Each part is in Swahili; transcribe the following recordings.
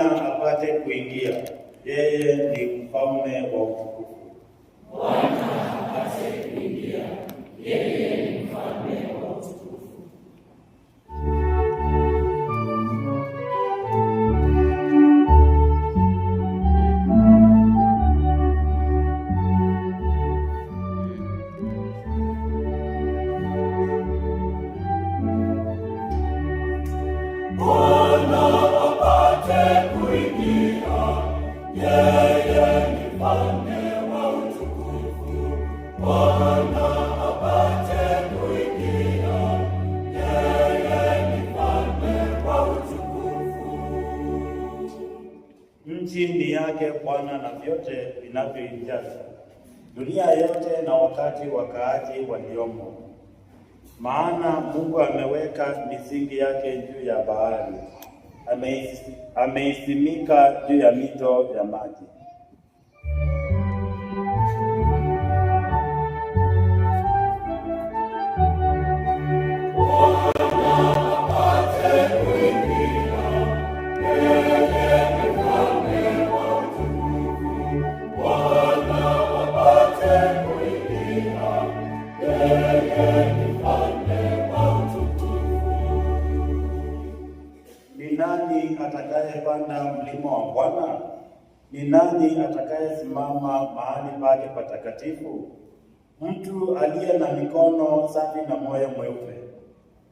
Bwana apate kuingia. Yeye ni mfalme wa utukufu. Bwana apate kuingia. Yeye ni mfalme wa utukufu. Bwana apate kuingia. Yeye ni mfalme wa utukufu. Bwana apate kuingia. Yeye ni mfalme wa utukufu. Nchi ni yake Bwana na vyote vinavyoijaza, dunia yote na wakati wakaaji waliomo. Maana Mungu ameweka misingi yake juu ya bahari, ameisimika juu ya mito ya maji. Ni nani atakayepanda mlima wa Bwana? Ni nani atakayesimama mahali pake patakatifu? Mtu aliye na mikono safi na moyo mweupe,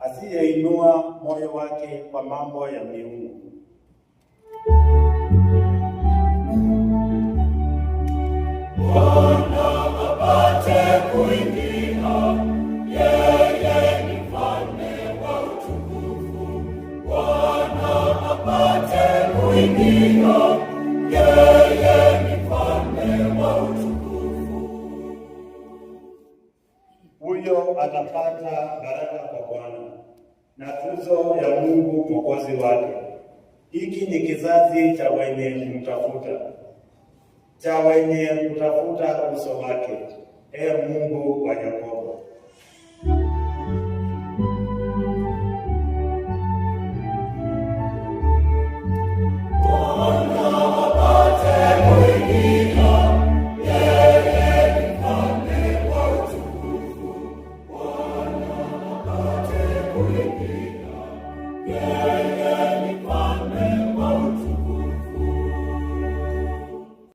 asiyeinua moyo wake kwa mambo ya miungu. Bwana apate kuingia. Yeye ni mfalme wa utukufu. Bwana apate kuingia. Yeye ni mfalme wa utukufu. Huyo atapata baraka kwa Bwana na tuzo ya Mungu Mwokozi wake. Hiki ni kizazi cha wenye kumtafuta, cha wenye kutafuta uso wake, Mungu wa Yakobo.